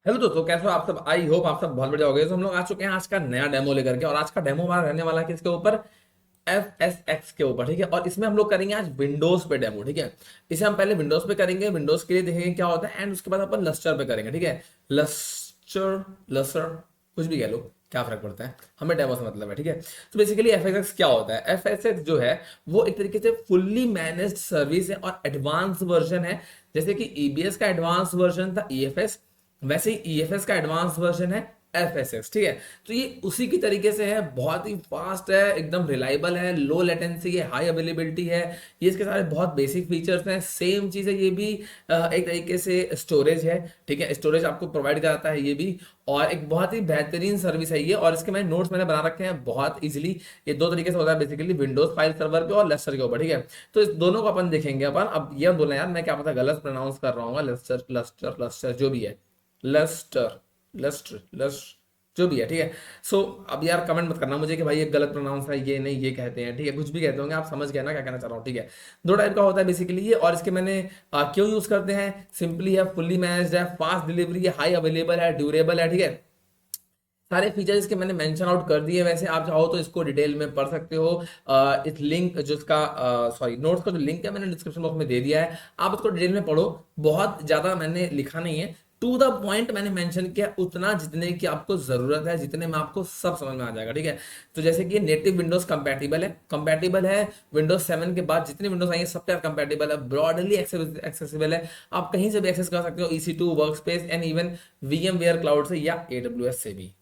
Hello दोस्तों, कैसे हो आप सब। आई होप आप सब बहुत बढ़िया हो गए। तो हम लोग आ चुके हैं आज का नया डेमो लेकर के, और आज का डेमो हमारा रहने वाला है किसके ऊपर? एफ एस एक्स के ऊपर, ठीक है। और इसमें हम लोग करेंगे आज विंडोज पे डेमो, ठीक है। इसे हम पहले विंडोज पे करेंगे, विंडोज के लिए देखेंगे क्या होता है, एंड उसके बाद अपन लस्टर पे करेंगे, ठीक है। लस्टर, लस्टर, कुछ भी कह लो, क्या फर्क पड़ता है, हमें डेमो से मतलब है, ठीक है। तो बेसिकली एफ एस एक्स क्या होता है? एफ एस एक्स जो है वो एक तरीके से फुल्ली मैनेज्ड सर्विस है और एडवांस वर्जन है। जैसे कि ईबीएस का एडवांस वर्जन था ईएफएस, वैसे ही ईएफएस का एडवांस वर्जन है एफएसएक्स, ठीक है। तो ये उसी की तरीके से है, बहुत ही फास्ट है, एकदम रिलायबल है, लो लेटेंसी है, हाई अवेलेबिलिटी है। ये इसके सारे बहुत बेसिक फीचर्स हैं। सेम चीज़ है ये भी, एक तरीके से स्टोरेज है, ठीक है। स्टोरेज आपको प्रोवाइड कराता है ये भी, और एक बहुत ही बेहतरीन सर्विस है ये। और इसके मैंने बना रखे हैं बहुत इजीली। ये दो तरीके से होता है बेसिकली, विंडोज फाइल सर्वर पे और लेस्टर के ऊपर, ठीक है। तो इस दोनों को अपन देखेंगे अपन। अब ये बोलना यार, मैं क्या पता गलत प्रोनाउंस कर रहा हूँ, लेस्टर लस्टर लस्टर जो भी है, लस्टर लस्टर लस्ट जो भी है, ठीक है। सो अब यार कमेंट मत करना मुझे कि भाई ये गलत प्रोनाउंस है, ये नहीं, ये कहते हैं, ठीक है। कुछ भी कहते होंगे, आप समझ गए ना क्या कहना चाह रहा हूँ, ठीक है। दो टाइप का होता है बेसिकली ये। और इसके मैंने क्यों यूज करते हैं, सिंपली है, फुल्ली मैनेज्ड है, फास्ट डिलीवरी है, हाई अवेलेबल है, ड्यूरेबल है, ठीक है। सारे फीचर्स इसके मैंने मेंशन आउट कर दिए। वैसे आप चाहो तो इसको डिटेल में पढ़ सकते हो। इस लिंक जो इसका सॉरी नोट्स का जो लिंक है मैंने डिस्क्रिप्शन बॉक्स में दे दिया है, आप उसको डिटेल में पढ़ो। बहुत ज़्यादा मैंने लिखा नहीं है, टू द पॉइंट मैंने मेंशन किया उतना, जितने की आपको ज़रूरत है, जितने में आपको सब समझ में आ जाएगा, ठीक है। तो जैसे कि नेटिव विंडोज कंपैटिबल है विंडोज 7 के बाद जितनी विंडोज आई है सब पे कंपैटिबल है, ब्रॉडली एक्सेसिबल है। आप कहीं से भी एक्सेस कर सकते हो, EC2 work space and even VMware cloud से या AWS से भी,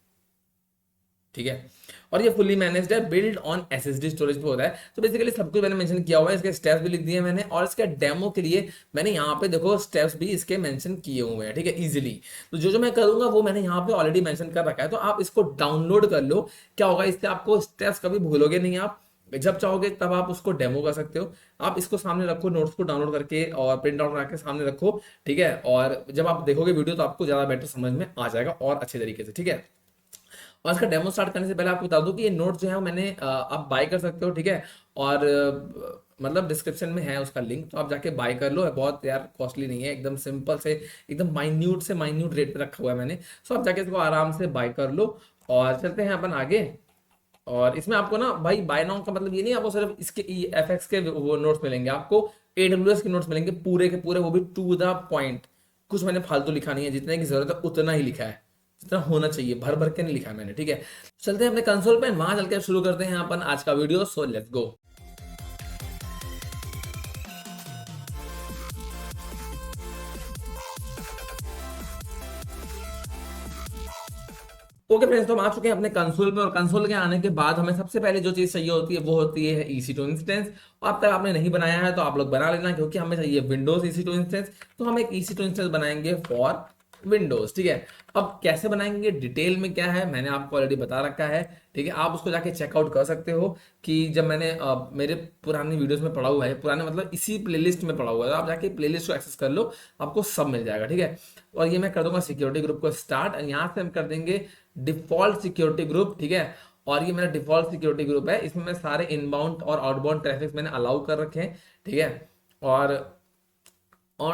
ठीक है। और ये फुल्ली मैनेज्ड है, बिल्ड ऑन एसएसडी स्टोरेज पे होता है। तो बेसिकली सब कुछ मैंने मेंशन किया हुआ है, इसके स्टेप्स भी लिख दिए मैंने, और इसके डेमो के लिए मैंने यहाँ पे देखो स्टेप्स भी इसके मेंशन किए हुए हैं, ठीक है, इजीली। तो जो जो मैं करूंगा वो मैंने यहाँ पे ऑलरेडी मेंशन कर रखा है, तो आप इसको डाउनलोड कर लो। क्या होगा इससे, आपको स्टेप्स कभी भूलोगे नहीं आप। जब चाहोगे तब आप उसको डेमो कर सकते हो। आप इसको सामने रखो, नोट्स को डाउनलोड करके और प्रिंट आउट करा के सामने रखो, ठीक है। और जब आप देखोगे वीडियो तो आपको ज़्यादा बेटर समझ में आ जाएगा और अच्छे तरीके से, ठीक है। और इसका डेमो स्टार्ट करने से पहले आपको बता दूं कि ये नोट जो है वो मैंने आप बाय कर सकते हो, ठीक है। और मतलब डिस्क्रिप्शन में है उसका लिंक, तो आप जाके बाय कर लो। बहुत यार कॉस्टली नहीं है, एकदम सिंपल से, एकदम माइन्यूट से माइन्यूट रेट पे रखा हुआ है मैंने। सो आप जाके इसको आराम से बाय कर लो। और चलते हैं अपन आगे। और इसमें आपको ना भाई, बाय नाउ का मतलब ये नहीं आपको सिर्फ इसके FX के वो नोट्स मिलेंगे, आपको AWS के नोट्स मिलेंगे पूरे के पूरे, वो भी टू द पॉइंट। कुछ मैंने फालतू लिखा नहीं है, जितने की जरूरत है उतना ही लिखा है, जितना होना चाहिए, भर भर के नहीं लिखा है मैंने, ठीक है। चलते हैं अपने कंसोल पे, वहां चल के शुरू करते हैं अपन आज का video. So let's go. Okay friends, तो हम आ चुके हैं अपने कंसोल पे, और कंसोल के आने के बाद हमें सबसे पहले जो चीज चाहिए होती है वो होती है EC2 इंस्टेंस। अब तक आपने नहीं बनाया है तो आप लोग बना लेना, क्योंकि हमें चाहिए विंडोज EC2 इंस्टेंस। तो हम एक EC2 इंस्टेंस बनाएंगे फॉर विंडोज, ठीक है। अब कैसे बनाएंगे, डिटेल में क्या है मैंने आपको ऑलरेडी बता रखा है, ठीक है। आप उसको जाके चेकआउट कर सकते हो कि जब मैंने मेरे पुरानी वीडियोस में पढ़ा हुआ है, पुराने मतलब इसी प्लेलिस्ट में पढ़ा हुआ है, तो आप जाके प्लेलिस्ट को एक्सेस कर लो, आपको सब मिल जाएगा, ठीक है। और ये मैं कर दूंगा सिक्योरिटी ग्रुप को स्टार्ट, यहाँ से हम कर देंगे डिफॉल्ट सिक्योरिटी ग्रुप, ठीक है। और ये मेरा डिफॉल्ट सिक्योरिटी ग्रुप है, इसमें मैं सारे इनबाउंड और आउटबाउंड ट्रैफिक मैंने अलाउ कर रखे हैं, ठीक है। और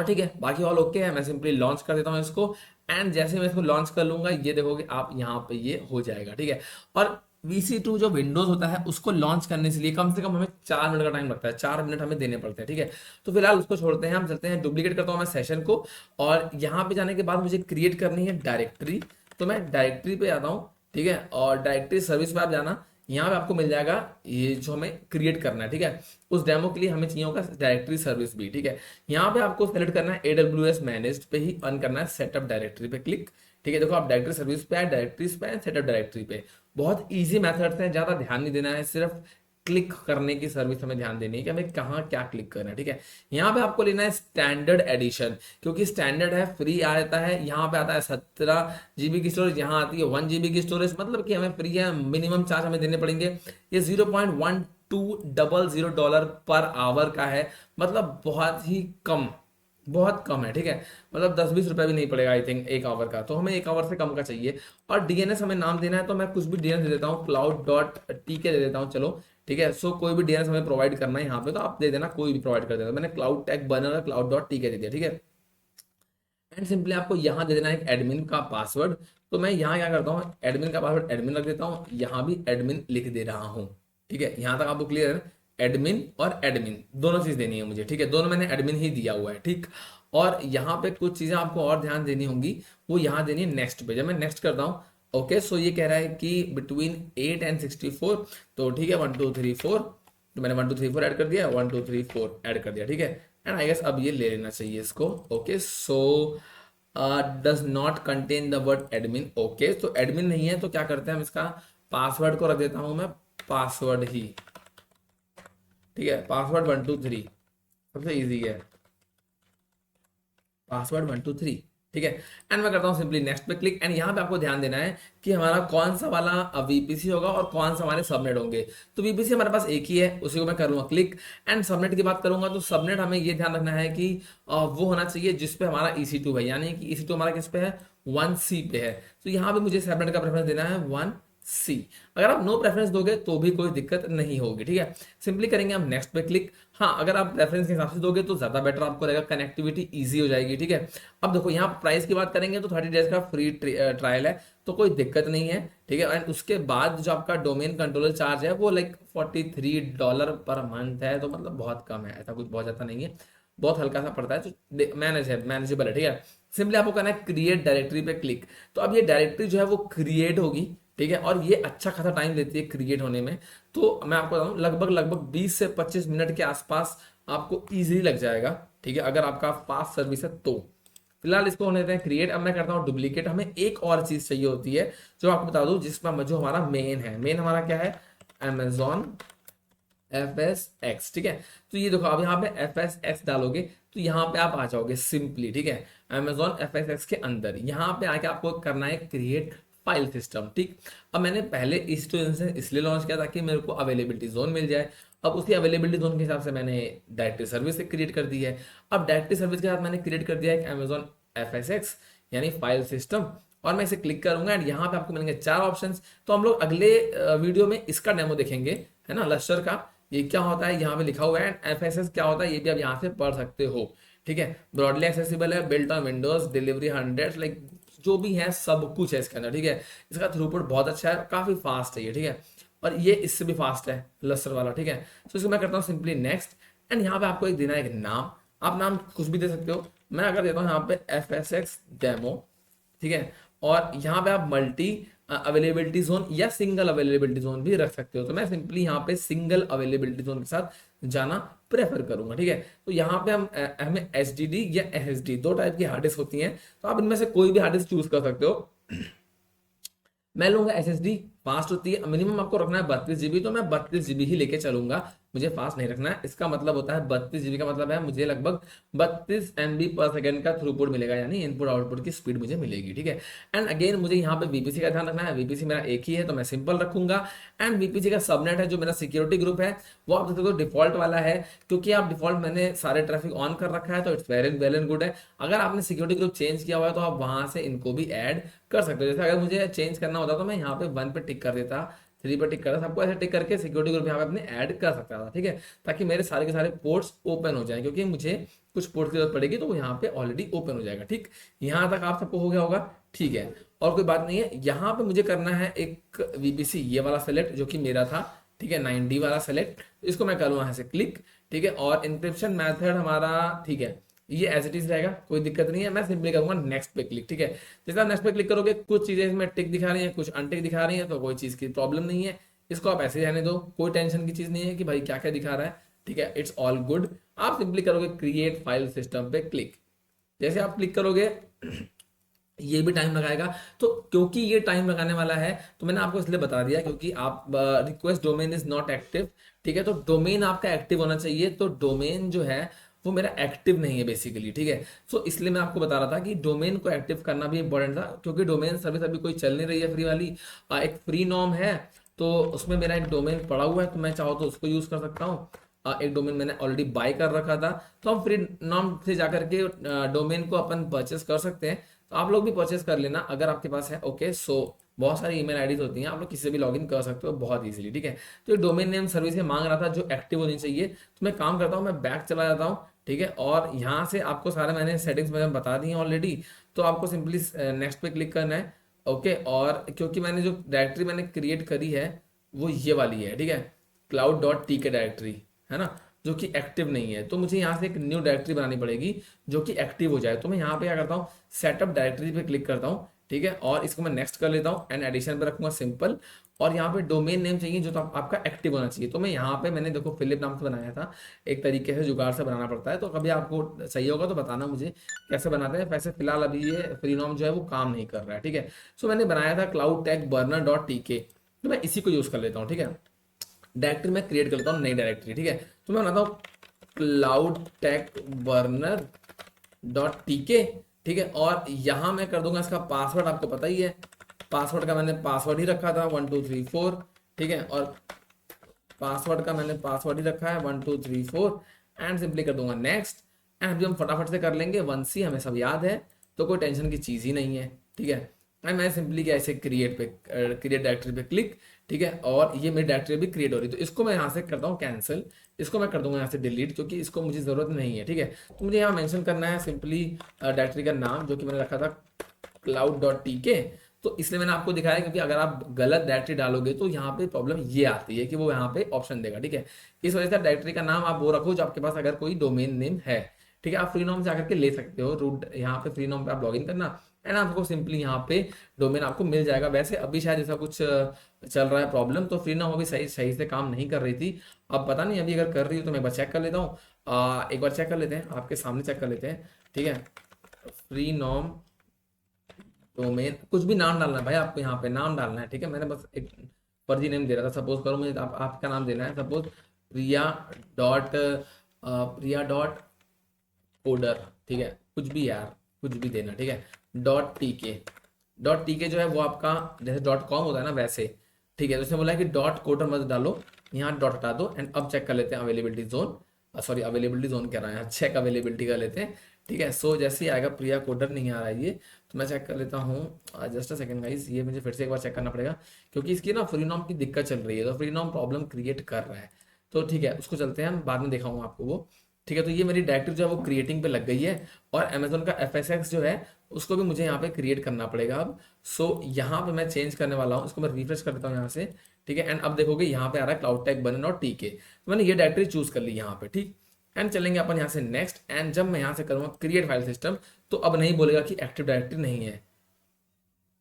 ठीक है, बाकी ऑल ओके है। मैं सिंपली लॉन्च कर देता हूँ इसको, एंड जैसे मैं इसको लॉन्च कर लूंगा ये देखोगे आप यहाँ पे ये हो जाएगा, ठीक है। और VC2 जो विंडोज होता है उसको लॉन्च करने से लिए कम से कम हमें 4 मिनट का टाइम लगता है, 4 मिनट हमें देने पड़ते हैं, ठीक है। तो फिलहाल उसको छोड़ते हैं, हम चलते हैं, डुप्लीकेट करता हूँ मैं सेशन को। और यहाँ पे जाने के बाद मुझे क्रिएट करनी है डायरेक्टरी, तो मैं डायरेक्टरी पे आता हूँ, ठीक है। और डायरेक्टरी सर्विस पे आप जाना, यहाँ पे आपको मिल जाएगा ये जो हमें क्रिएट करना है, ठीक है। उस डेमो के लिए हमें चाहिए होगा डायरेक्टरी सर्विस भी, ठीक है। यहाँ पे आपको सेलेक्ट करना है AWS मैनेज्ड पे ही अर्न करना है, सेटअप डायरेक्टरी पे क्लिक, ठीक है। देखो आप डायरेक्टरी सर्विस पे है, डायरेक्टरीज पे है, सेटअप डायरेक्टरी पे। बहुत ईजी मेथड्स हैं, ज्यादा ध्यान नहीं देना है, सिर्फ क्लिक करने की सर्विस हमें ध्यान देनी है कि हमें कहाँ क्या क्लिक करना है, ठीक है। यहाँ पे आपको लेना है स्टैंडर्ड एडिशन, क्योंकि स्टैंडर्ड है, फ्री आ जाता है। यहाँ पे आता है 17 GB की स्टोरेज, यहाँ आती है 1 GB की स्टोरेज, मतलब कि हमें फ्री है, मिनिमम चार्ज हमें देने पड़ेंगे। ये $0.1200 पर आवर का है, मतलब बहुत ही कम, बहुत कम है, ठीक है। मतलब 10-20 रुपए भी नहीं पड़ेगा आई थिंक एक आवर का, तो हमें एक आवर से कम का चाहिए। और DNS हमें नाम देना है, तो मैं कुछ भी DNS दे देता हूँ, cloud.tk दे देता हूँ, चलो ठीक है। सो कोई भी DNS हमें प्रोवाइड करना है यहाँ पे, तो आप दे देना, कोई भी प्रोवाइड कर देना। मैंने क्लाउड टैग बनर क्लाउड.tk दे दिया, ठीक है। एंड सिंपली आपको यहाँ दे देना है एक एडमिन का पासवर्ड। तो मैं यहाँ क्या करता हूँ, एडमिन का पासवर्ड एडमिन रख देता हूँ, यहाँ भी एडमिन लिख दे रहा हूँ। ठीक है, यहाँ तक आपको क्लियर है, एडमिन और एडमिन दोनों चीज देनी है मुझे। ठीक है, दोनों मैंने एडमिन ही दिया हुआ है। ठीक, और यहाँ पे कुछ चीजें आपको और ध्यान देनी होंगी, वो यहाँ देनी है नेक्स्ट पे। जब मैं नेक्स्ट करता हूँ, ओके, सो ये कह रहा है कि बिटवीन 8 एंड 64, तो ठीक है 1 2 3 4, तो मैंने 1 2 3 4 ऐड कर दिया, 1 2 3 4 ऐड कर दिया। ठीक है, एंड आई गेस अब ये ले लेना चाहिए इसको। Okay, so does not contain the word admin. Okay, तो एडमिन नहीं है, तो क्या करते हैं हम इसका पासवर्ड को रख देता हूं मैं पासवर्ड ही। ठीक है, पासवर्ड 1 2 3 सबसे इजी है, पासवर्ड 1 2 3। ठीक है, एंड मैं करता हूँ सिंपली नेक्स्ट पे क्लिक। एंड यहाँ पे आपको ध्यान देना है कि हमारा कौन सा वाला वीपीसी होगा और कौन सा हमारे सबनेट होंगे। तो वीपीसी हमारे पास एक ही है, उसी को मैं करूंगा क्लिक। एंड सबनेट की बात करूंगा, तो सबनेट हमें ये ध्यान रखना है कि वो होना चाहिए जिसपे हमारा EC2 है, यानी कि EC2 हमारा किस पे है, 1C पे है। तो यहाँ पे मुझे सबनेट का प्रेफरेंस देना है 1C। अगर आप नो प्रेफरेंस दोगे तो भी कोई दिक्कत नहीं होगी। ठीक है, सिंपली करेंगे हम नेक्स्ट पे क्लिक। हाँ, अगर आप प्रेफरेंस के हिसाब से दोगे तो ज्यादा बेटर आपको रहेगा, कनेक्टिविटी इजी हो जाएगी। ठीक है, अब देखो यहाँ प्राइस की बात करेंगे तो 30 डेज का फ्री ट्रायल है, तो कोई दिक्कत नहीं है। ठीक है, एंड उसके बाद जो आपका डोमेन कंट्रोलर चार्ज है वो लाइक $43 पर मंथ है, तो मतलब बहुत कम है, ऐसा कुछ बहुत ज्यादा नहीं है, बहुत हल्का सा पड़ता है, तो मैनेजेबल है। ठीक है, सिंपली आपको करना है क्रिएट डायरेक्टरी पे क्लिक। तो अब ये डायरेक्टरी जो है वो क्रिएट होगी। ठीक है, और ये अच्छा खासा टाइम लेती है क्रिएट होने में। तो मैं आपको बताऊं लगभग 20 से 25 मिनट के आसपास आपको इजीली लग जाएगा। ठीक है, अगर आपका फास्ट सर्विस है तो। फिलहाल इसको होने देते हैं क्रिएट। अब मैं करता हूँ डुप्लीकेट। हमें एक और चीज चाहिए होती है जो आपको बता दूं, जिसमें जो हमारा मेन है, मेन हमारा क्या है, Amazon FSX। ठीक है, तो ये देखो अब यहाँ पे FSX डालोगे तो यहाँ पे आप आ जाओगे सिंपली। ठीक है, Amazon FSX के अंदर यहाँ पे आके आपको करना है क्रिएट फाइल सिस्टम। ठीक, अब मैंने पहले इस इंस्टेंस इसलिए लॉन्च किया ताकि मेरे को अवेलेबिलिटी जोन मिल जाए। अब उसी अवेलेबिलिटी जोन के हिसाब से मैंने डायरेक्टरी सर्विस क्रिएट कर दी है। अब डायरेक्टरी सर्विस के साथ मैंने क्रिएट कर दिया है Amazon FSX यानी फाइल सिस्टम, और मैं इसे क्लिक करूंगा एंड यहाँ पे आपको मिलेंगे 4 ऑप्शंस। तो हम लोग अगले वीडियो में इसका डेमो देखेंगे, है ना, लस्टर का ये क्या होता है, यहाँ पे लिखा हुआ है। FSS क्या होता है ये भी आप यहाँ से पढ़ सकते हो। ठीक है, ब्रॉडली एक्सेसिबल है, built on Windows, delivery 100, like जो भी है सब कुछ है इसके अंदर। ठीक है, इसका थ्रूपुट बहुत अच्छा है, काफी फास्ट है ये। ठीक है, और ये इससे भी फास्ट है लस्टर वाला। ठीक है, तो इसको मैं करता हूँ सिंपली नेक्स्ट। एंड यहाँ पे आपको एक देना है एक नाम, आप नाम कुछ भी दे सकते हो। मैं अगर देता हूँ यहाँ पे FSX डेमो। ठीक है, और यहाँ पे आप मल्टी अवेलेबिलिटी जोन या सिंगल अवेलेबिलिटी जोन भी रख सकते हो। तो मैं सिंपली यहाँ पे सिंगल अवेलेबिलिटी जोन के साथ जाना प्रेफर करूंगा। ठीक है, तो यहाँ पे हमें HDD या SSD 2 टाइप की हार्ड डिस्क होती हैं, तो आप इनमें से कोई भी हार्ड डिस्क चूज कर सकते हो। मैं लूंगा SSD, फास्ट होती है। मिनिमम आपको रखना है 32 GB, तो मैं 32 GB ही लेके चलूंगा, मुझे फास्ट नहीं रखना है। इसका मतलब होता है 32 GB का मतलब है मुझे लगभग 32 MB पर सेकंड का थ्रूपुट मिलेगा, यानी इनपुट आउटपुट की स्पीड मुझे मिलेगी। ठीक है, एंड अगेन मुझे यहाँ पे VPC का ध्यान रखना है। VPC मेरा एक ही है तो मैं सिंपल रखूंगा। एंड VPC का सबनेट है जो मेरा सिक्योरिटी ग्रुप है, वो आप देखो डिफॉल्ट वाला है, क्योंकि आप डिफॉल्ट मैंने सारे ट्रैफिक ऑन कर रखा है, तो इट्स वेल एंड गुड है। अगर आपने सिक्योरिटी ग्रुप चेंज किया हुआ है तो आप वहां से इनको भी ऐड कर सकते हो। जैसे अगर मुझे चेंज करना होता तो मैं यहाँ पे 1 पे टिक कर देता, 3 पे टिक करता, सबको ऐसे टिक करके सिक्योरिटी ग्रुप यहाँ पे अपने ऐड कर सकता था। ठीक है, ताकि मेरे सारे के सारे पोर्ट्स ओपन हो जाए, क्योंकि मुझे कुछ पोर्ट की जरूरत पड़ेगी तो वो यहाँ पे ऑलरेडी ओपन हो जाएगा। ठीक, यहाँ तक आप सबको हो गया होगा। ठीक है, और कोई बात नहीं है। यहाँ पे मुझे करना है एक VPC ये वाला सेलेक्ट जो कि मेरा था। ठीक है, 9D वाला सेलेक्ट, इसको मैं करूँ यहाँ से क्लिक। ठीक है, और इंक्रिप्शन मेथड हमारा, ठीक है, ये एज इट इज रहेगा, कोई दिक्कत नहीं है। मैं सिंपली करूंगा नेक्स्ट पे क्लिक। ठीक है, जैसे आप नेक्स्ट पे क्लिक करोगे कुछ चीजें इसमें टिक दिखा रही हैं, कुछ अनटिक दिखा रही हैं, तो कोई चीज की प्रॉब्लम नहीं है, इसको आप ऐसे ही रहने दो, कोई टेंशन की चीज नहीं है कि भाई क्या क्या दिखा रहा है। ठीक है, इट्स ऑल गुड। आप सिंपली करोगे क्रिएट फाइल सिस्टम पे क्लिक। जैसे आप क्लिक करोगे ये भी टाइम लगाएगा, तो क्योंकि ये टाइम लगाने वाला है तो मैंने आपको इसलिए बता दिया क्योंकि आप request domain is not active. ठीक है, तो डोमेन आपका एक्टिव होना चाहिए, तो डोमेन जो है वो मेरा एक्टिव नहीं है बेसिकली। ठीक है, सो इसलिए मैं आपको बता रहा था कि डोमेन को एक्टिव करना भी इंपॉर्टेंट था, क्योंकि डोमेन सर्विस अभी कोई चल नहीं रही है फ्री वाली। एक फ्री नॉर्म है तो उसमें मेरा एक डोमेन पड़ा हुआ है, तो मैं चाहूँ तो उसको यूज कर सकता हूँ। एक डोमेन मैंने ऑलरेडी बाय कर रखा था, तो हम फ्री नॉर्म से जाकर के डोमेन को अपन परचेस कर सकते हैं। तो आप लोग भी परचेस कर लेना अगर आपके पास है। ओके, सो बहुत सारी ईमेल आईडीज होती हैं, आप लोग किसी से भी लॉगिन कर सकते हो बहुत इजीली, ठीक है। तो ये डोमेन नेम सर्विस ये मांग रहा था जो एक्टिव होनी चाहिए, तो मैं काम करता हूँ, मैं बैक चला जाता हूँ, ठीक है। और यहाँ से आपको सारे मैंने सेटिंग्स मैंने बता दी हैं ऑलरेडी, तो आपको सिंपली नेक्स्ट पे क्लिक करना है, ओके। और क्योंकि मैंने जो डायरेक्टरी मैंने क्रिएट करी है वो ये वाली है, ठीक है, cloud.tk डायरेक्टरी है ना, जो कि एक्टिव नहीं है, तो मुझे यहाँ से एक न्यू डायरेक्टरी बनानी पड़ेगी जो कि एक्टिव हो जाए। तो मैं यहाँ पे क्या करता हूँ, सेटअप डायरेक्टरी पे क्लिक करता हूँ, ठीक है, और इसको मैं नेक्स्ट कर लेता हूँ एंड एडिशन पे रखूंगा सिंपल। और यहाँ पे डोमेन नेम चाहिए जो तो आपका एक्टिव होना चाहिए, तो मैं यहाँ पे मैंने देखो फिलिप नाम से बनाया था, एक तरीके से जुगाड़ से बनाना पड़ता है, तो कभी आपको सही होगा तो बताना मुझे कैसे बनाते हैं। वैसे फिलहाल अभी ये फ्रीनॉम जो है वो काम नहीं कर रहा है, ठीक है। सो मैंने बनाया था cloud-tech-burner.tk, तो मैं इसी को यूज कर लेता हूँ, ठीक है। डायरेक्टरी में क्रिएट कर लेता हूँ नई डायरेक्टरी, ठीक है। तो मैं बनाता हूँ cloud-tech-burner.tk, ठीक है। और यहाँ मैं कर दूंगा इसका पासवर्ड, आपको पता ही है पासवर्ड का मैंने पासवर्ड ही रखा था 1234, ठीक है। और पासवर्ड का मैंने पासवर्ड ही रखा है 1234 एंड सिंपली कर दूंगा नेक्स्ट। एंड अभी हम फटाफट से कर लेंगे, 1C हमें सब याद है, तो कोई टेंशन की चीज़ ही नहीं है, ठीक है। एंड मैं सिंपली क्या ऐसे क्रिएट डायरेक्टरी पे क्लिक, ठीक है। और ये मेरी डायरेक्टरी भी क्रिएट हो रही है, तो इसको मैं यहाँ से करता हूँ कैंसिल, इसको मैं कर दूंगा यहाँ से डिलीट, क्योंकि इसको मुझे ज़रूरत नहीं है, ठीक है। तो मुझे यहाँ मेंशन करना है सिंपली डायरेक्टरी का नाम जो कि मैंने रखा था cloud.tk। तो इसलिए मैंने आपको दिखाया, क्योंकि अगर आप गलत डायरेक्टरी डालोगे तो यहाँ पे प्रॉब्लम ये आती है कि वो यहाँ पे ऑप्शन देगा, ठीक है। इस वजह से डायरेक्टरी का नाम आप वो रखो जो आपके पास अगर कोई डोमेन नेम है, ठीक है। आप फ्रीनॉम से आकर के ले सकते हो रूट, यहाँ पे फ्रीनॉम पे आप लॉगिन करना एंड आपको सिंपली यहाँ पे डोमेन आपको मिल जाएगा। वैसे अभी शायद ऐसा कुछ चल रहा है प्रॉब्लम, तो फ्रीनॉम अभी सही सही से काम नहीं कर रही थी, अब पता नहीं अभी अगर कर रही हो तो मैं एक बार चेक कर लेता हूँ। एक बार चेक कर लेते हैं, आपके सामने चेक कर लेते हैं, ठीक है। फ्रीनॉम डोमेन, कुछ भी नाम डालना है भाई, आपको यहाँ पे नाम डालना है, ठीक है। मैंने बस एक फर्जी नेम दे रहा था, सपोज करो मुझे आपका नाम देना है, सपोज प्रिया डॉट प्रिया डॉट कोडर, ठीक है, कुछ भी यार, कुछ भी देना, ठीक है। डॉट टी के जो है वो आपका जैसे .com होता है ना वैसे, ठीक है। तो उसने बोला है कि डॉट कोडर मत डालो, यहाँ डॉट हटा दो एंड अब चेक कर लेते हैं availability zone, sorry availability zone कह रहा है, चेक अवेलेबिलिटी कर लेते हैं, ठीक है। सो जैसे ही आएगा प्रिया कोडर नहीं आ रहा है ये, तो मैं चेक कर लेता हूँ, जस्ट अ सेकंड गाइस, ये मुझे फिर से एक बार चेक करना पड़ेगा, क्योंकि इसकी ना फ्रीनॉम की दिक्कत चल रही है, तो फ्रीनॉम प्रॉब्लम क्रिएट कर रहा है, तो ठीक है उसको चलते हैं, बाद में दिखाऊंगा आपको वो, ठीक है। तो ये मेरी डायरेक्टरी जो है वो क्रिएटिंग पे लग गई है, और अमेजोन का FSX जो है उसको भी मुझे यहाँ पे क्रिएट करना पड़ेगा अब। सो यहाँ पे मैं चेंज करने वाला हूँ, इसको मैं रिफ्रेश कर देता हूँ यहाँ से, ठीक है। एंड अब देखोगे यहाँ पे आ रहा है cloud-tech-burner.tk, तो मैंने ये डायरेक्टरी चूज कर ली यहाँ पे, ठीक। एंड चलेंगे अपन यहाँ से नेक्स्ट, एंड जब मैं यहाँ से करूँगा क्रिएट फाइल सिस्टम, तो अब नहीं बोलेगा कि एक्टिव डायरेक्टरी नहीं है,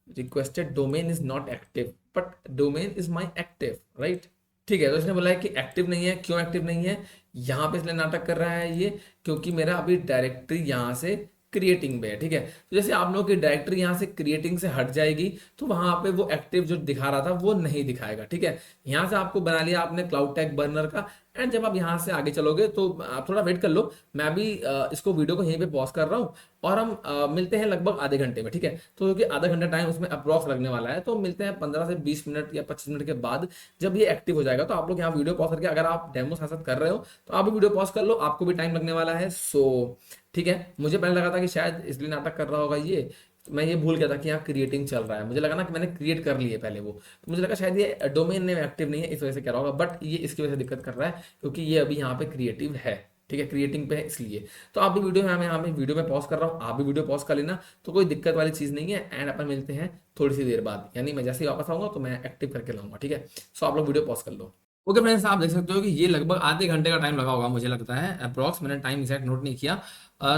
requested domain is not active but domain is my active, right, ठीक है। तो इसने बोला है कि एक्टिव नहीं है, क्यों एक्टिव नहीं है, यहाँ पे इसलिए नाटक कर रहा है ये, क्योंकि मेरा अभी डायरेक्टरी यहाँ से क्रिएटिंग में है, ठीक है। तो जैसे आप लोगों की डायरेक्टरी यहाँ से क्रिएटिंग से हट जाएगी, तो वहां पे वो एक्टिव जो दिखा रहा था वो नहीं दिखाएगा, ठीक है। यहाँ से आपको बना लिया आपने cloud-tech-burner का, एंड जब आप यहाँ से आगे चलोगे तो आप थोड़ा वेट कर लो, मैं भी इसको वीडियो को यहीं पे पॉज कर रहा हूँ, और हम मिलते हैं लगभग आधे घंटे में, ठीक है। तो क्योंकि आधा घंटा टाइम उसमें अप्रॉक्स लगने वाला है, तो मिलते हैं 15 से 20 मिनट या 25 मिनट के बाद, जब ये एक्टिव हो जाएगा। तो आप लोग यहाँ वीडियो पॉज करके, अगर आप डेमो साथ साथ कर रहे हो तो आप भी वीडियो पॉज कर लो, आपको भी टाइम लगने वाला है। सो ठीक है, मुझे पहले लगा था कि शायद इसलिए नाटक कर रहा होगा ये, तो मैं ये भूल गया था कि यहाँ क्रिएटिंग चल रहा है, मुझे लगा ना कि मैंने क्रिएट कर ली है पहले वो, तो मुझे लगा शायद ये डोमेन नेम एक्टिव नहीं है इस वजह से कह रहा होगा, बट ये इसकी वजह से दिक्कत कर रहा है क्योंकि ये अभी यहाँ पे क्रिएटिव है, ठीक है, क्रिएटिंग पे है इसलिए। तो आप भी वीडियो में, मैं यहाँ पे वीडियो में पॉज कर रहा हूँ, आप भी वीडियो पॉज कर लेना, तो कोई दिक्कत वाली चीज़ नहीं है। एंड अपन मिलते हैं थोड़ी सी देर बाद, यानी मैं जैसे ही वापस आऊंगा तो मैं एक्टिव करके लाऊंगा, ठीक है। सो आप लोग वीडियो पॉज कर लो। ओके फ्रेंड्स, आप देख सकते हो कि ये लगभग आधे घंटे का टाइम लगा होगा, मुझे लगता है अप्रॉक्स, मैंने टाइम एग्जैक्ट नोट नहीं किया।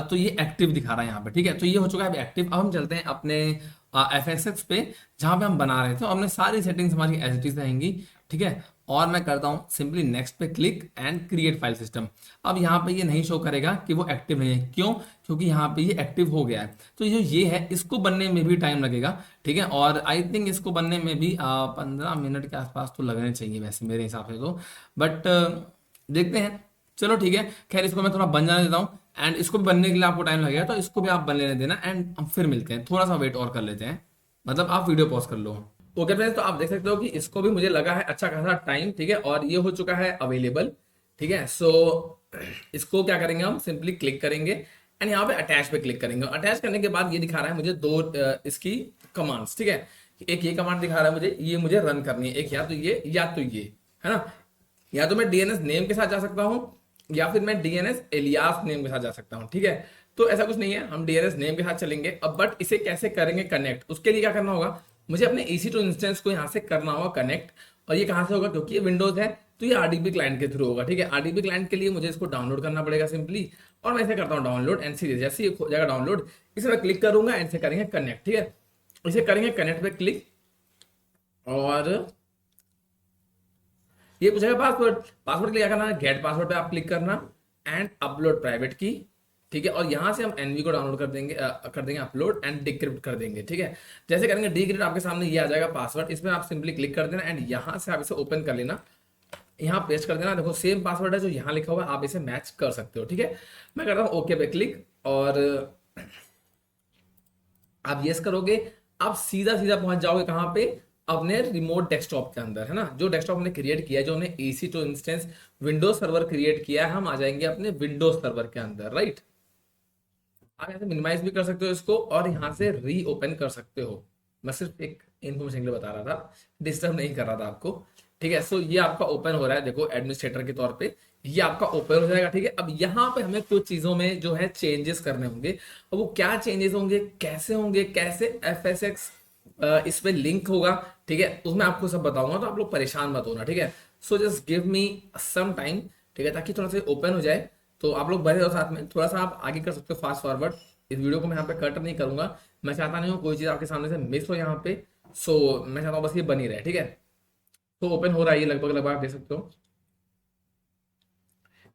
तो ये एक्टिव दिखा रहा है यहाँ पे, ठीक है। तो ये हो चुका है एक्टिव। अब हम चलते हैं अपने FSX पे जहाँ पे हम बना रहे थे, और हमने सारी सेटिंग्स हमारी एज इट इज रहेंगी, ठीक है। और मैं करता हूँ सिंपली नेक्स्ट पे click and create file system. अब यहाँ पे ये नहीं शो करेगा कि वो एक्टिव नहीं है, क्यों? क्योंकि यहाँ पे ये एक्टिव हो गया है। तो ये है, इसको बनने में भी टाइम लगेगा, ठीक है। और आई थिंक इसको बनने में भी 15 मिनट के आसपास तो लगने चाहिए वैसे मेरे हिसाब से तो, बट देखते हैं। चलो ठीक है, खैर इसको मैं थोड़ा बन जाने देता हूँ, एंड इसको भी बनने के लिए आपको टाइम लगेगा, तो इसको भी आप बन लेने देना, एंड हम फिर मिलते हैं, थोड़ा सा वेट और कर लेते हैं, मतलब आप वीडियो पॉज कर लो। ओके फ्रेंड्स, तो आप देख सकते हो कि इसको भी मुझे लगा है अच्छा खासा टाइम, ठीक है, और ये हो चुका है अवेलेबल, ठीक है। सो इसको क्या करेंगे, हम सिंपली क्लिक करेंगे एंड यहाँ पे अटैच पे क्लिक करेंगे। अटैच करने के बाद ये दिखा रहा है मुझे दो इसकी कमांड्स, ठीक है। एक ये कमांड दिखा रहा है मुझे, ये मुझे रन करनी है, एक या तो ये या तो ये, है ना। या तो मैं डीएनएस नेम के साथ जा सकता हूँ, या फिर मैं डीएनएस एलियास नेम के साथ जा सकता हूँ, ठीक है। तो ऐसा कुछ नहीं है, हम डीएनएस नेम के साथ चलेंगे। अब बट इसे कैसे करेंगे कनेक्ट, उसके लिए क्या करना होगा, मुझे अपने EC2 इंस्टेंस को यहाँ से करना होगा कनेक्ट। और ये कहाँ से होगा, क्योंकि ये विंडोज है तो ये RDP क्लाइंट के थ्रू होगा, ठीक है। RDP क्लाइंट के लिए मुझे इसको डाउनलोड करना पड़ेगा सिंपली, और मैं इसे करता हूँ डाउनलोड एंड सीरीज। जैसे ही हो जाएगा डाउनलोड, इसे मैं क्लिक करूंगा एंड से करेंगे कनेक्ट, ठीक है। इसे करेंगे कनेक्ट पे क्लिक, और ये पूछेगा पासवर्ड। पासवर्ड के लिए क्या करना है, गेट पासवर्ड पे आप क्लिक करना एंड अपलोड प्राइवेट की, ठीक है। और यहां से हम एनवी को डाउनलोड कर देंगे अपलोड एंड डिक्रिप्ट कर देंगे, ठीक है। जैसे करेंगे डिक्रिप्ट, आपके सामने ये आ जाएगा पासवर्ड, इसमें आप सिंपली क्लिक कर देना एंड यहां से आप इसे ओपन कर लेना, यहाँ पेस्ट कर देना। देखो सेम पासवर्ड है जो यहाँ लिखा हुआ है, आप इसे मैच कर सकते हो, ठीक है। मैं करता हूँ ओके पे क्लिक, और आप यस करोगे, आप सीधा सीधा पहुंच जाओगे कहां पे, अपने रिमोट डेस्कटॉप के अंदर, है ना। जो डेस्कटॉप हमने क्रिएट किया है, जो हमने EC2 instance Windows server create किया है, हम आ जाएंगे अपने विंडोज सर्वर के अंदर, राइट। आप यहाँ से मिनिमाइज भी कर सकते हो इसको, और यहाँ से री ओपन कर सकते हो। मैं सिर्फ एक इन्फॉर्मेशन के लिए बता रहा था, डिस्टर्ब नहीं कर रहा था आपको, ठीक है। सो ये आपका ओपन हो रहा है, देखो एडमिनिस्ट्रेटर के तौर पे ये आपका ओपन हो जाएगा, ठीक है। अब यहाँ पे हमें कुछ चीजों में जो है चेंजेस करने होंगे, और वो क्या चेंजेस होंगे, कैसे FSX इस पे लिंक होगा, ठीक है, उसमें आपको सब बताऊंगा, तो आप लोग परेशान मत होना, ठीक है। So just give me some time, ठीक है, ताकि थोड़ा सा ओपन हो जाए, तो आप लोग बने रहो साथ में। थोड़ा सा आप आगे कर सकते हो फास्ट फॉरवर्ड, इस वीडियो को मैं यहाँ पे कट नहीं करूंगा, मैं चाहता नहीं हूँ कोई चीज़ आपके सामने से मिस हो यहाँ पे। सो मैं चाहता हूँ बस ये बनी रहे, ठीक है। तो ओपन हो रहा है ये लगभग लगभग, आप देख सकते हो,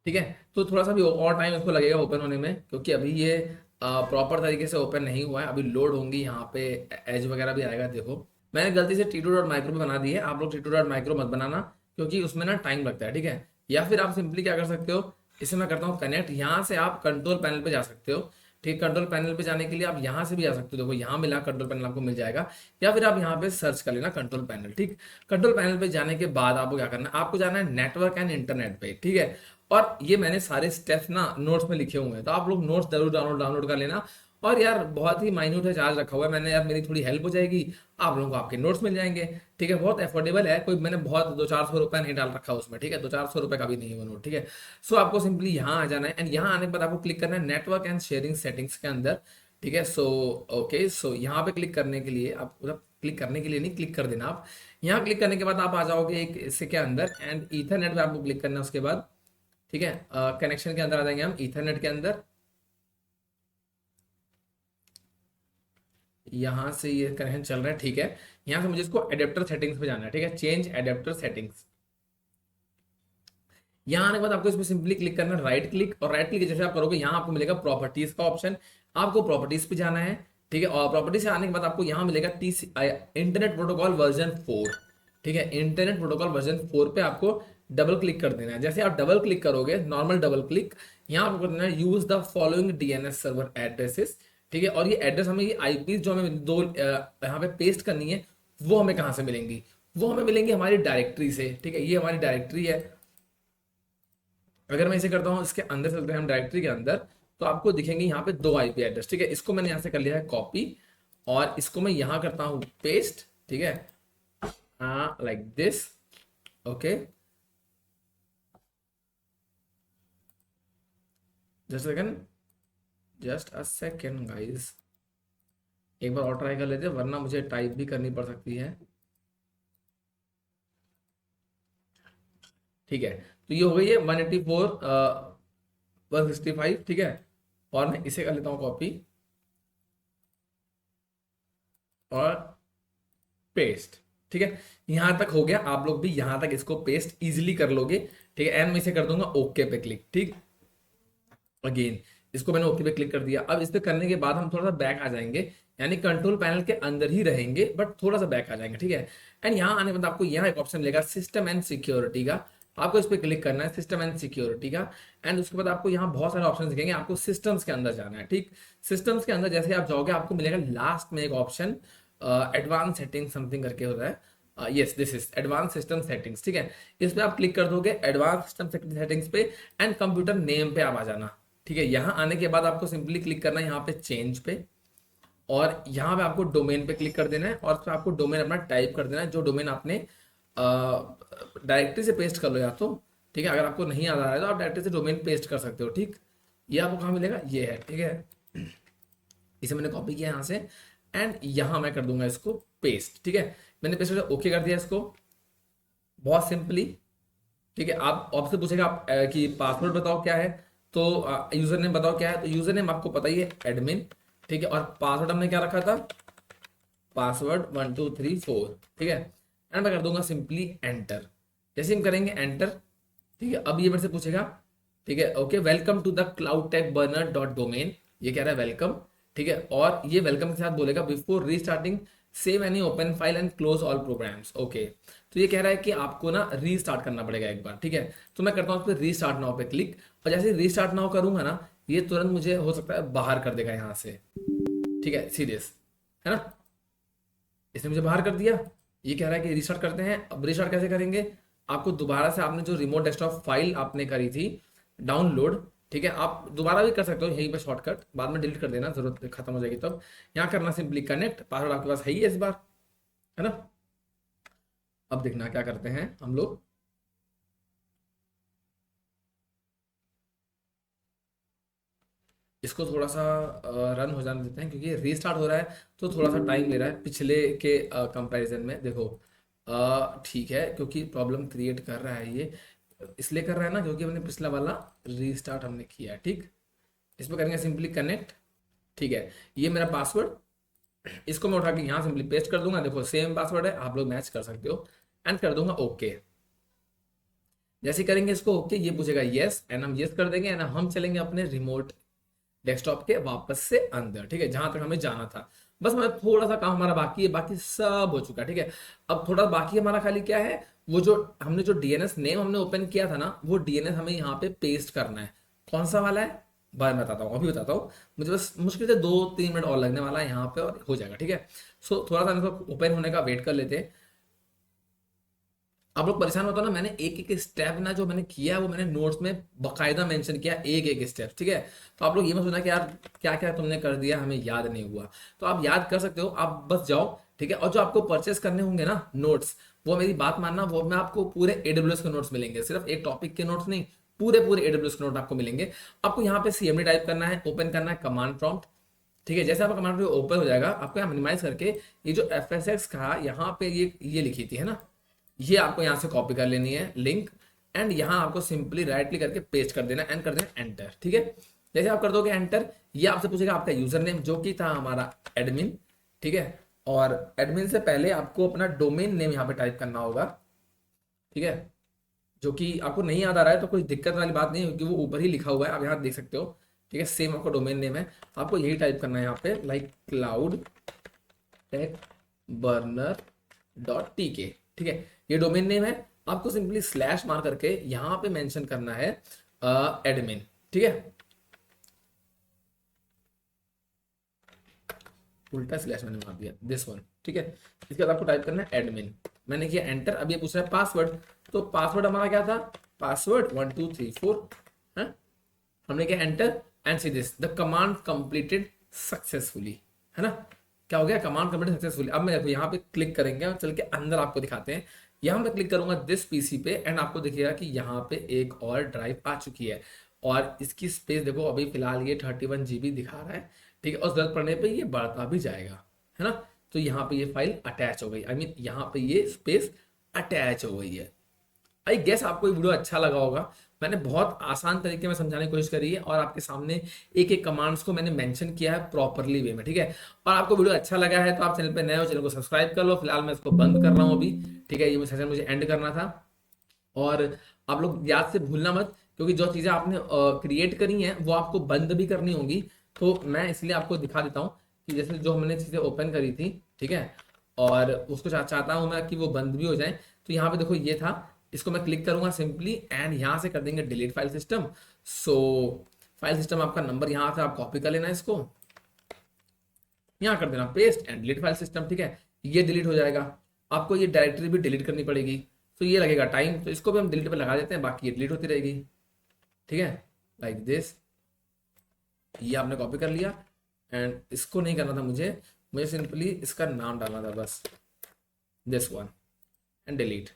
ठीक है। तो थोड़ा सा भी और टाइम इसको लगेगा ओपन होने में, क्योंकि अभी ये प्रॉपर तरीके से ओपन नहीं हुआ है, अभी लोड होंगी यहाँ पे, एज वगैरह भी आएगा। देखो मैंने गलती से T2.micro पे बना दी है, आप लोग T2.micro मत बनाना, क्योंकि उसमें ना टाइम लगता है, ठीक है। या फिर आप सिंपली क्या कर सकते हो, इसे मैं करता हूँ कनेक्ट, यहाँ से आप कंट्रोल पैनल पे जा सकते हो, ठीक। कंट्रोल पैनल पे जाने के लिए आप यहाँ से भी जा सकते हो, देखो यहाँ मिला कंट्रोल पैनल आपको मिल जाएगा, या फिर आप यहाँ पे सर्च कर लेना कंट्रोल पैनल, ठीक। कंट्रोल पैनल पे जाने के बाद आपको क्या करना है, आपको जाना है नेटवर्क एंड इंटरनेट पे, ठीक है। और ये मैंने सारे स्टेप्स ना नोट्स में लिखे हुए हैं, तो आप लोग नोट्स जरूर डाउनलोड कर लेना। और यार बहुत ही माइन्यूट है, चार्ज रखा हुआ है मैंने, यार मेरी थोड़ी हेल्प हो जाएगी, आप लोगों को आपके नोट्स मिल जाएंगे, ठीक है। बहुत अफोर्डेबल है, कोई मैंने बहुत 200-400 रुपया नहीं डाल रखा उसमें, ठीक है, 200-400 रुपये का भी नहीं है वो नोट, ठीक है। सो आपको सिंपली यहाँ आ जाना है, एंड यहाँ आने के बाद आपको क्लिक करना है नेटवर्क एंड शेयरिंग सेटिंग्स के अंदर, ठीक है। सो ओके, सो यहाँ पे क्लिक करने के लिए आप, मतलब क्लिक करने के लिए नहीं, क्लिक कर देना आप। यहाँ क्लिक करने के बाद आप आ जाओगे एक इससे के अंदर, एंड ईथरनेट पे आपको क्लिक करना है उसके बाद, ठीक है। कनेक्शन के अंदर आ जाएंगे हम, ईथरनेट के अंदर, यहां से ये कनेक्शन चल रहा है, ठीक है। यहां से मुझे इसको एडेप्टर सेटिंग्स पे जाना है, ठीक है, चेंज एडेप्टर सेटिंग्स। यहाँ आने के बाद आपको इसमें सिंपली क्लिक करना है, राइट क्लिक, और राइट क्लिक जैसे आप करोगे यहाँ आपको मिलेगा प्रॉपर्टीज का ऑप्शन, आपको प्रॉपर्टीज पे जाना है, ठीक है। और प्रॉपर्टीज से आने के बाद आपको यहाँ मिलेगा इंटरनेट प्रोटोकॉल वर्जन 4, ठीक है। इंटरनेट प्रोटोकॉल वर्जन 4 पे आपको डबल क्लिक कर देना है। जैसे आप डबल क्लिक करोगे, नॉर्मल डबल क्लिक, यहाँ आपको करना है use the following DNS server addresses, ठीक है। और ये एड्रेस हमें, ये IP जो हमें दो यहाँ पे पेस्ट करनी है, वो हमें कहाँ से मिलेंगी, वो हमें मिलेंगी हमारी डायरेक्टरी से, ठीक है। ये हमारी डायरेक्टरी है। अगर मैं इसे करता हूँ, इसके अंदर चलते हैं हम डायरेक्टरी के अंदर, तो आपको दिखेंगे यहाँ पे 2 IP एड्रेस, ठीक है। इसको मैंने यहाँ से कर लिया है कॉपी, और इसको मैं यहाँ करता हूँ पेस्ट, ठीक है, like this, okay. Just a second guys, एक बार और ट्राई कर लेते हैं, वरना मुझे टाइप भी करनी पड़ सकती है, ठीक है। तो ये हो गई है 184 165, ठीक है। और मैं इसे कर लेता हूँ कॉपी और पेस्ट, ठीक है। यहां तक हो गया, आप लोग भी यहां तक इसको पेस्ट इजीली कर लोगे, ठीक है। एंड मैं इसे कर दूंगा ओके पे क्लिक, ठीक। अगेन इसको मैंने ओके पे क्लिक कर दिया। अब इस पे करने के बाद हम थोड़ा सा बैक आ जाएंगे, यानी कंट्रोल पैनल के अंदर ही रहेंगे, बट थोड़ा सा बैक आ जाएंगे, ठीक है। एंड यहाँ आने के बाद आपको यहाँ एक ऑप्शन मिलेगा सिस्टम एंड सिक्योरिटी का, आपको इस पे क्लिक करना है, सिस्टम एंड सिक्योरिटी का। एंड उसके बाद आपको यहाँ बहुत सारे ऑप्शन दिखेंगे, आपको सिस्टम्स के अंदर जाना है, ठीक। सिस्टम्स के अंदर जैसे आप जाओगे, आपको मिलेगा लास्ट में एक ऑप्शन एडवांस सेटिंग समथिंग करके होता है, yes this is advance system settings, ठीक है। इस पे आप क्लिक कर दोगे एडवांस सिस्टम सेटिंग्स पे, एंड कंप्यूटर नेम पे आप आ जाना, ठीक है। यहाँ आने के बाद आपको सिंपली क्लिक करना है यहाँ पे चेंज पे, और यहाँ पे आपको डोमेन पे क्लिक कर देना है और फिर आपको डोमेन अपना टाइप कर देना है, जो डोमेन आपने डायरेक्टरी से पेस्ट कर लो या तो, ठीक है। अगर आपको नहीं याद आ रहा है तो आप डायरेक्टरी से डोमेन पेस्ट कर सकते हो, ठीक। ये आपको कहाँ मिलेगा, ये है, ठीक है। इसे मैंने कॉपी किया यहाँ से एंड यहाँ मैं कर दूंगा इसको पेस्ट, ठीक है। मैंने पेस्ट कर ओके कर दिया इसको, बहुत सिंपली, ठीक है। आप आपसे पूछेगा आप कि पासवर्ड बताओ क्या है, तो यूजर नेम बताओ क्या है, तो यूजर नेम आपको पता ही है, एडमिन, ठीक है। और पासवर्ड हमने क्या रखा था, पासवर्ड 1234, ठीक है। एंड मैं कर दूंगा सिंपली एंटर। जैसे हम करेंगे एंटर, ठीक है, अब ये मेरे से पूछेगा, ठीक है, okay, welcome to the cloud tech burner dot domain, ये कह रहा है वेलकम, ठीक है। और ये वेलकम के साथ बोलेगा before restarting save any open file and close all programmes, okay. तो ये कह रहा है कि आपको ना रीस्टार्ट करना पड़ेगा एक बार, ठीक है। तो मैं करता हूँ उस पर रीस्टार्ट नाउ पे क्लिक, और जैसे रीस्टार्ट नाउ करूंगा ना, ये तुरंत मुझे हो सकता है बाहर कर देगा यहाँ से, ठीक है, सीरियस है ना। इसने मुझे बाहर कर दिया। ये कह रहा है कि रिस्टार्ट करते हैं। अब रिस्टार्ट कैसे करेंगे, आपको दोबारा से आपने जो रिमोट डेस्कटॉप फाइल आपने करी थी डाउनलोड, ठीक है, आप दोबारा भी कर सकते हो यहीं पे शॉर्टकट, बाद में डिलीट कर देना, जरूरत खत्म हो जाएगी तब। यहाँ करना सिंपली कनेक्ट, पासवर्ड आपके पास है ही है इस बार, है ना। अब देखना क्या करते हैं हम लोग, इसको थोड़ा सा रन हो जाने देते हैं, क्योंकि रीस्टार्ट हो रहा है तो थोड़ा सा टाइम ले रहा है पिछले के कंपैरिजन में। देखो ठीक है, क्योंकि प्रॉब्लम क्रिएट कर रहा है ये, इसलिए कर रहा है ना क्योंकि हमने पिछला वाला रीस्टार्ट हमने किया है, ठीक। इसमें करेंगे सिंपली कनेक्ट, ठीक है। ये मेरा पासवर्ड, इसको मैं उठा के यहाँ सिंपली पेस्ट कर दूंगा, देखो सेम पासवर्ड है, आप लोग मैच कर सकते हो। एंड कर दूंगा ओके। जैसे करेंगे इसको ओके, ये पूछेगा यस, एंड हम यस कर देंगे, एंड हम चलेंगे अपने रिमोट डेस्कटॉप के वापस से अंदर, ठीक है, जहां तक हमें जाना था। बस मैं थोड़ा सा काम हमारा बाकी है, बाकी सब हो चुका है, ठीक है। अब थोड़ा बाकी हमारा खाली क्या है, वो जो हमने जो डीएनएस नेम हमने ओपन किया था ना, वो डीएनएस हमें यहाँ पे पेस्ट करना है। कौन सा वाला है, बाद में बताता हूँ, अभी बताता हूँ। मुझे बस मुश्किल से 2-3 मिनट और लगने वाला है यहाँ पे और हो जाएगा, ठीक है। सो थोड़ा सा इसको ओपन होने का वेट कर लेते हैं। आप लोग परेशान होता ना, मैंने एक एक स्टेप ना जो मैंने किया है वो मैंने नोट्स में बकायदा मेंशन किया, एक एक स्टेप, ठीक है। तो आप लोग ये मत सुना कि यार क्या क्या तुमने कर दिया हमें याद नहीं हुआ, तो आप याद कर सकते हो, आप बस जाओ, ठीक है। और जो आपको परचेस करने होंगे ना नोट्स, वो मेरी बात मानना, वो में आपको पूरे एडब्ल्यूएस के नोट्स मिलेंगे, सिर्फ एक टॉपिक के नोट्स नहीं, पूरे पूरे एडब्ल्यूएस के नोट आपको मिलेंगे। आपको यहाँ पे सीएमडी टाइप करना है, ओपन करना है कमांड प्रॉम्प्ट, ठीक है। जैसे आपका कमांड प्रॉम्प्ट ओपन हो जाएगा, आपको यहाँ मिनिमाइज करके ये जो एफ एस एक्स का यहाँ पे ये लिखी थी, है ना, ये आपको यहाँ से कॉपी कर लेनी है लिंक, एंड यहाँ आपको सिंपली राइट क्लिक करके पेस्ट कर देना एंड कर देना एंटर, ठीक है। जैसे आप कर दोगे एंटर, ये आपसे पूछेगा आपका यूजर नेम जो कि था हमारा एडमिन, ठीक है। और एडमिन से पहले आपको अपना डोमेन नेम यहाँ पे टाइप करना होगा, ठीक है, जो कि आपको नहीं याद आ रहा है तो कोई दिक्कत वाली बात नहीं है, क्योंकि वो ऊपर ही लिखा हुआ है, आप यहाँ देख सकते हो, ठीक है। सेम आपको डोमेन नेम है, आपको यही टाइप करना है यहाँ पे, like cloud tech burner dot T K, ठीक है, ये डोमेन नेम है। आपको सिंपली स्लैश मार करके यहां पे मेंशन करना है एडमिन, ठीक है, उल्टा स्लैश मैंने मार दिया, दिस वन, ठीक है। इसके बाद आपको टाइप करना है एडमिन, मैंने किया एंटर। अब ये पूछ रहा है पासवर्ड, तो पासवर्ड हमारा क्या था, पासवर्ड 1234 है, हमने किया enter and see this the command completed successfully, है ना। क्या हो गया, कमांड कंप्लीटेड सक्सेसफुली। अब मैं देखो यहाँ पे क्लिक करेंगे और चल के अंदर आपको दिखाते हैं। यहाँ पे क्लिक करूंगा दिस पीसी पे एंड आपको दिखेगा कि यहाँ पे एक और ड्राइव आ चुकी है, और इसकी स्पेस देखो अभी फिलहाल ये 31 GB दिखा रहा है, ठीक है। और जरूरत पड़ने पे ये बढ़ता भी जाएगा, है ना। तो यहाँ पे ये फाइल अटैच हो गई, आई मीन यहाँ पे ये स्पेस अटैच हो गई है। आई गेस आपको ये वीडियो अच्छा लगा होगा, मैंने बहुत आसान तरीके में समझाने की कोशिश करी है, और आपके सामने एक एक कमांड्स को मैंने मेंशन किया है प्रॉपरली वे में, ठीक है। और आपको वीडियो अच्छा लगा है तो आप चैनल पे नए हो, चैनल को सब्सक्राइब कर लो। फिलहाल मैं इसको बंद कर रहा हूँ अभी, ठीक है, ये सेशन मुझे एंड करना था। और आप लोग याद से भूलना मत, क्योंकि जो चीज़ें आपने क्रिएट करी हैं वो आपको बंद भी करनी होगी, तो मैं इसलिए आपको दिखा देता हूँ कि जैसे जो हमने चीज़ें ओपन करी थी, ठीक है, और उसको चाहता हूँ मैं कि वो बंद भी हो जाए। तो यहाँ पे देखो ये था, इसको मैं क्लिक करूंगा सिंपली एंड यहाँ से कर देंगे डिलीट फाइल सिस्टम। सो फाइल सिस्टम आपका नंबर यहाँ से आप कॉपी कर लेना, इसको यहाँ कर देना paste and delete file system, ठीक है, ये डिलीट हो जाएगा। आपको ये डायरेक्टरी भी डिलीट करनी पड़ेगी, तो ये लगेगा टाइम, तो इसको भी हम डिलीट पे लगा देते हैं, बाकी ये डिलीट होती रहेगी, ठीक है, लाइक दिस। ये आपने कॉपी कर लिया एंड इसको नहीं करना था मुझे, मुझे सिंपली इसका नाम डालना था बस, this one, and delete.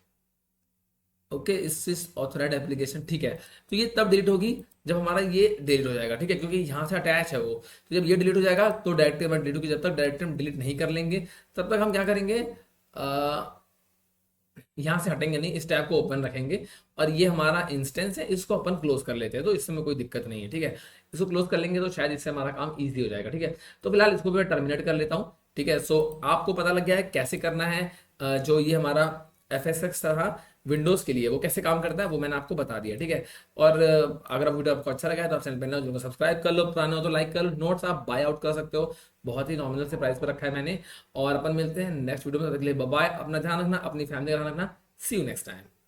Okay, इस ऑथराइड एप्लीकेशन, ठीक है। तो ये तब डिलीट होगी जब हमारा ये डिलीट हो जाएगा, ठीक है, क्योंकि यहाँ से अटैच है वो। तो जब ये डिलीट हो जाएगा तो डायरेक्टरी हमारी डिलीट होगी। जब तक डायरेक्टरी हम डिलीट नहीं कर लेंगे तब तक हम क्या करेंगे, यहाँ से हटेंगे नहीं, इस टैब को ओपन रखेंगे और ये हमारा इंस्टेंस है, इसको अपन क्लोज कर लेते हैं, तो इसमें कोई दिक्कत नहीं है, ठीक है। इसको क्लोज कर लेंगे तो शायद इससे हमारा काम ईजी हो जाएगा, ठीक है। तो फिलहाल इसको भी मैं टर्मिनेट कर लेता हूँ, ठीक है। सो आपको पता लग गया है कैसे करना है, जो ये हमारा FSX था विंडोज के लिए, वो कैसे काम करता है वो मैंने आपको बता दिया, ठीक है। और अगर आप वीडियो आपको अच्छा लगा है तो आप चैनल पर नए हो तो सब्सक्राइब कर लो, पुराने हो तो लाइक कर लो। नोट्स आप बाय आउट कर सकते हो, बहुत ही नॉमिनल से प्राइस पर रखा है मैंने। और अपन मिलते हैं नेक्स्ट वीडियो में, तब तक के लिए बाय बाय, अपना ध्यान रखना, अपनी फैमिली का ध्यान रखना। सी यू नेक्स्ट टाइम।